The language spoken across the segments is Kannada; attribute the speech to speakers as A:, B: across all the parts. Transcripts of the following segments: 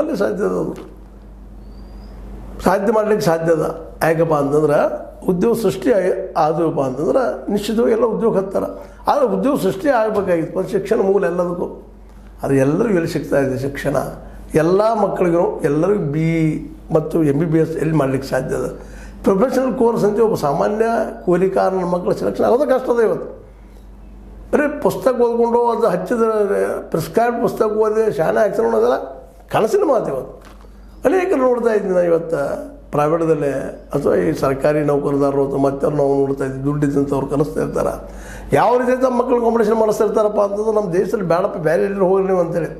A: ನಮ್ಮಲ್ಲಿ ಸಾಧ್ಯ ಅದು ಸಾಧ್ಯ ಮಾಡಲಿಕ್ಕೆ ಸಾಧ್ಯ ಅದ. ಯಾಕಪ್ಪ ಅಂತಂದ್ರೆ ಉದ್ಯೋಗ ಸೃಷ್ಟಿ ಆದವಪ್ಪ ಅಂತಂದ್ರೆ ನಿಶ್ಚಿತವಾಗಿ ಎಲ್ಲ ಉದ್ಯೋಗ ಹತ್ತಾರೆ. ಆದರೆ ಉದ್ಯೋಗ ಸೃಷ್ಟಿ ಆಗಬೇಕಾಗಿತ್ತು, ಶಿಕ್ಷಣ ಮೂಲ ಎಲ್ಲದಕ್ಕೂ. ಅದು ಎಲ್ಲರಿಗೂ ಎಲ್ಲಿ ಸಿಗ್ತಾ ಇದೆ ಶಿಕ್ಷಣ? ಎಲ್ಲ ಮಕ್ಕಳಿಗೂ ಎಲ್ಲರಿಗೂ ಮತ್ತು MBBS ಎಲ್ಲಿ ಮಾಡಲಿಕ್ಕೆ ಸಾಧ್ಯ ಅದ? ಪ್ರೊಫೆಷನಲ್ ಕೋರ್ಸ್ ಅಂತ ಒಬ್ಬ ಸಾಮಾನ್ಯ ಕೂಲಿಕಾರನ ಮಕ್ಕಳ ಸೆಲೆಕ್ಷನ್ ಆಗೋದು ಕಷ್ಟ ಅದ ಇವತ್ತು. ಬರೀ ಪುಸ್ತಕ ಓದ್ಕೊಂಡು ಅದು ಹಚ್ಚಿದ ಪ್ರಿಸ್ಕ್ರೈಬ್ ಪುಸ್ತಕ ಓದಿ ಶಾಲೆ ಹಾಕ್ಸ್ಕೊಂಡು ಅದೆಲ್ಲ ಕನಸಿನ ಮಾತು ಇವತ್ತು. ಅನೇಕರು ನೋಡ್ತಾ ಇದ್ದೀನಿ ನಾನು ಇವತ್ತು ಪ್ರೈವೇಟ್ದಲ್ಲೇ ಅಥವಾ ಈ ಸರ್ಕಾರಿ ನೌಕರದಾರರು ಅಥವಾ ಮತ್ತವ್ರು ನಾವು ನೋಡ್ತಾ ಇದ್ದೀವಿ, ದುಡ್ಡಿದ್ದಂಥವ್ರು ಕಲಿಸ್ತಾ ಇರ್ತಾರೆ. ಯಾವ ರೀತಿ ನಮ್ಮ ಮಕ್ಕಳು ಕಾಂಪಿಟೇಷನ್ ಮಾಡಿಸ್ತಾ ಇರ್ತಾರಪ್ಪ ಅಂತಂದ್ರೆ ನಮ್ಮ ದೇಶದಲ್ಲಿ ಬೇಡಪ್ಪ ಬೇರೆ ಎಲ್ಲರೂ ಹೋಗಿ ನೀವು ಅಂತೇಳಿ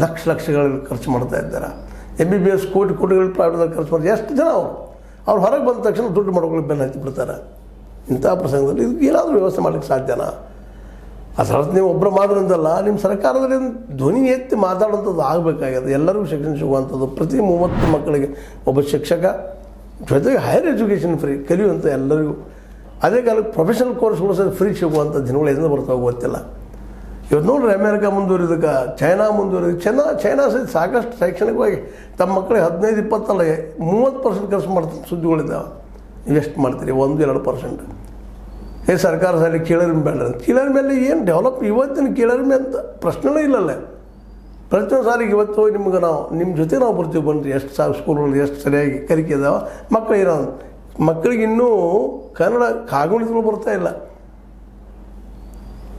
A: ಲಕ್ಷಗಳಲ್ಲಿ ಖರ್ಚು ಮಾಡ್ತಾ ಇದ್ದಾರೆ. MBBS ಕೋಟಿಗಳು ಪ್ರೈವೇಟ್ದಲ್ಲಿ ಖರ್ಚು ಮಾಡಿ ಎಷ್ಟು ಜನ ಅವ್ರು ಹೊರಗೆ ಬಂದ ತಕ್ಷಣ ದುಡ್ಡು ಮಾಡ್ಕೊಳ್ಳಿ ಬೆನ್ನು ಹತ್ತಿ ಬಿಡ್ತಾರೆ. ಇಂಥ ಪ್ರಸಂಗದಲ್ಲಿ ಇದು ಏನಾದರೂ ವ್ಯವಸ್ಥೆ ಮಾಡಲಿಕ್ಕೆ ಸಾಧ್ಯನಾ? ಅದರರ್ಥ ನೀವು ಒಬ್ಬರು ಮಾಡೋದ್ರಿಂದಲ್ಲ, ನಿಮ್ಮ ಸರ್ಕಾರದಲ್ಲಿ ಧ್ವನಿ ಎತ್ತಿ ಮಾತಾಡುವಂಥದ್ದು ಆಗಬೇಕಾಗ್ಯದ. ಎಲ್ಲರಿಗೂ ಶಿಕ್ಷಣ ಸಿಗುವಂಥದ್ದು, ಪ್ರತಿ 30 ಮಕ್ಕಳಿಗೆ ಒಬ್ಬ ಶಿಕ್ಷಕ, ಜೊತೆಗೆ ಹೈಯರ್ ಎಜುಕೇಷನ್ ಫ್ರೀ ಕಲಿಯುವಂಥ ಎಲ್ಲರಿಗೂ. ಅದೇ ಕಾಲಕ್ಕೆ ಪ್ರೊಫೆಷನಲ್ ಕೋರ್ಸ್ಗಳು ಸಹ ಫ್ರೀ ಸಿಗುವಂಥ ದಿನಗಳು ಎಲ್ಲಿಂದ ಬರ್ತಾವೆ ಗೊತ್ತಿಲ್ಲ. ಇವತ್ತು ನೋಡ್ರಿ ಅಮೇರಿಕ ಮುಂದುವರಿದಕ್ಕೆ, ಚೈನಾ ಮುಂದುವರಿದ, ಚೈನಾ ಸಹಿತ ಸಾಕಷ್ಟು ಶೈಕ್ಷಣಿಕವಾಗಿ ತಮ್ಮ ಮಕ್ಕಳಿಗೆ 15-20 ಅಲ್ಲ 30% ಖರ್ಚು ಮಾಡ್ತಾರೆ. ಸುದ್ದಿಗಳಿದ್ದಾವೆ. ಇನ್ವೆಸ್ಟ್ ಮಾಡ್ತೀರಿ 1-2%. ಸರ್ಕಾರ ಸಾಲಿ ಕೀಳರಿಮೆ ಬೇಡ, ಕೀಳರಿಮೆ ಮೇಲೆ ಏನು ಡೆವಲಪ್ ಇವತ್ತಿನ ಕೀಳರಿಮೆ ಅಂತ ಪ್ರಶ್ನೆನೇ ಇಲ್ಲಲ್ಲ. ಪ್ರತಿಯೊಂದು ಸಾರಿಗೆ ಇವತ್ತು ಹೋಗಿ ನಿಮ್ಗೆ ನಿಮ್ಮ ಜೊತೆ ನಾವು ಬರ್ತೀವಿ ಬನ್ನಿರಿ. ಎಷ್ಟು ಸ್ಕೂಲ್ಗಳು ಎಷ್ಟು ಸರಿಯಾಗಿ ಕಲಿಕೆ ಇದಾವೆ. ಮಕ್ಕಳಿಗೆ ಇನ್ನೂ ಕನ್ನಡ ಕಾಗುಣಿತಗಳು ಬರ್ತಾ ಇಲ್ಲ.